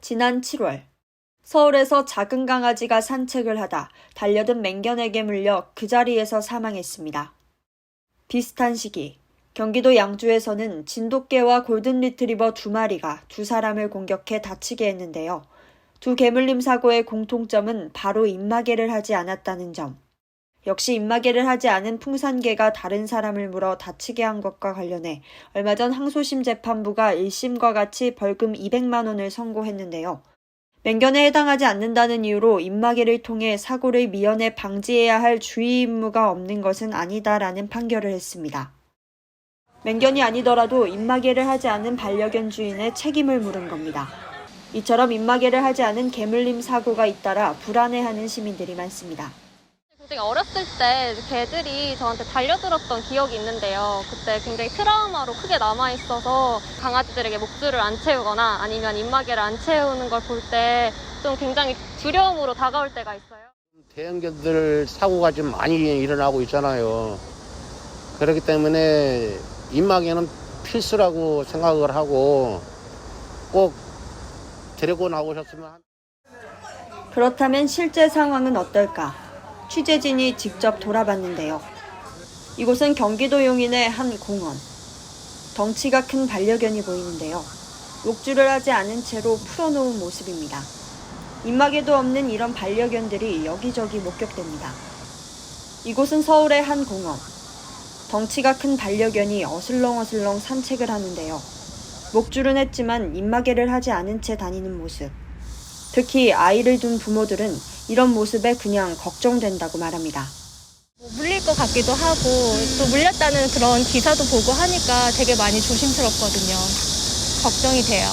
지난 7월, 서울에서 작은 강아지가 산책을 하다 달려든 맹견에게 물려 그 자리에서 사망했습니다. 비슷한 시기, 경기도 양주에서는 진돗개와 골든리트리버 2마리가 2사람을 공격해 다치게 했는데요. 두 개물림 사고의 공통점은 바로 입마개를 하지 않았다는 점. 역시 입마개를 하지 않은 풍산개가 다른 사람을 물어 다치게 한 것과 관련해 얼마 전 항소심 재판부가 1심과 같이 벌금 200만 원을 선고했는데요. 맹견에 해당하지 않는다는 이유로 입마개를 통해 사고를 미연에 방지해야 할 주의 의무가 없는 것은 아니다라는 판결을 했습니다. 맹견이 아니더라도 입마개를 하지 않은 반려견 주인의 책임을 물은 겁니다. 이처럼 입마개를 하지 않은 개물림 사고가 잇따라 불안해하는 시민들이 많습니다. 굉장히 어렸을 때 개들이 저한테 달려들었던 기억이 있는데요. 그때 굉장히 트라우마로 크게 남아있어서 강아지들에게 목줄을 안 채우거나 아니면 입마개를 안 채우는 걸 볼 때 좀 굉장히 두려움으로 다가올 때가 있어요. 대형견들 사고가 좀 많이 일어나고 있잖아요. 그렇기 때문에 입마개는 필수라고 생각을 하고 꼭 데리고 나오셨으면. 그렇다면 실제 상황은 어떨까? 취재진이 직접 돌아봤는데요. 이곳은 경기도 용인의 한 공원. 덩치가 큰 반려견이 보이는데요. 목줄을 하지 않은 채로 풀어놓은 모습입니다. 입마개도 없는 이런 반려견들이 여기저기 목격됩니다. 이곳은 서울의 한 공원. 덩치가 큰 반려견이 어슬렁어슬렁 산책을 하는데요. 목줄은 했지만 입마개를 하지 않은 채 다니는 모습. 특히 아이를 둔 부모들은 이런 모습에 그냥 걱정된다고 말합니다. 물릴 것 같기도 하고 또 물렸다는 그런 기사도 보고 하니까 되게 많이 조심스럽거든요. 걱정이 돼요.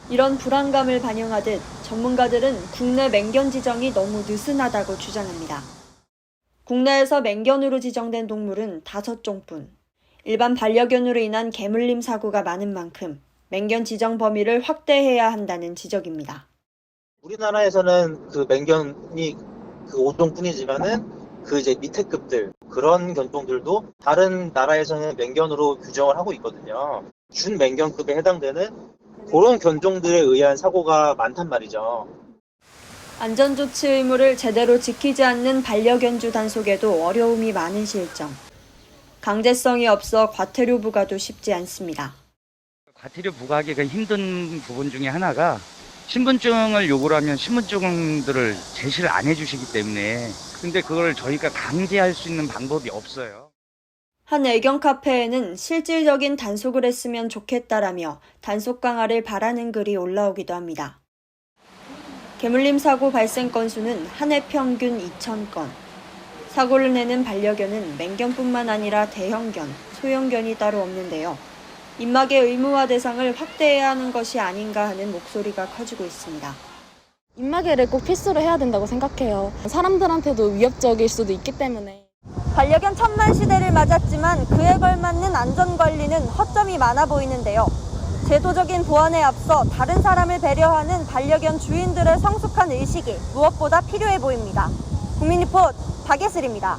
이런 불안감을 반영하듯 전문가들은 국내 맹견 지정이 너무 느슨하다고 주장합니다. 국내에서 맹견으로 지정된 동물은 5종뿐. 일반 반려견으로 인한 개물림 사고가 많은 만큼 맹견 지정 범위를 확대해야 한다는 지적입니다. 우리나라에서는 그 맹견이 그 5종뿐이지만은 그 이제 밑에 급들 그런 견종들도 다른 나라에서는 맹견으로 규정을 하고 있거든요. 준맹견급에 해당되는 그런 견종들에 의한 사고가 많단 말이죠. 안전조치 의무를 제대로 지키지 않는 반려견주 단속에도 어려움이 많은 실정. 강제성이 없어 과태료 부과도 쉽지 않습니다. 과태료 부과하기가 힘든 부분 중에 하나가 신분증을 요구를 하면 신분증들을 제시를 안 해주시기 때문에 근데 그걸 저희가 강제할 수 있는 방법이 없어요. 한 애견 카페에는 실질적인 단속을 했으면 좋겠다라며 단속 강화를 바라는 글이 올라오기도 합니다. 개물림 사고 발생 건수는 한 해 평균 2,000건. 사고를 내는 반려견은 맹견뿐만 아니라 대형견, 소형견이 따로 없는데요. 입마개 의무화 대상을 확대해야 하는 것이 아닌가 하는 목소리가 커지고 있습니다. 입마개를 꼭 필수로 해야 된다고 생각해요. 사람들한테도 위협적일 수도 있기 때문에. 반려견 첨단 시대를 맞았지만 그에 걸맞는 안전관리는 허점이 많아 보이는데요. 제도적인 보완에 앞서 다른 사람을 배려하는 반려견 주인들의 성숙한 의식이 무엇보다 필요해 보입니다. 국민리포트 박예슬입니다.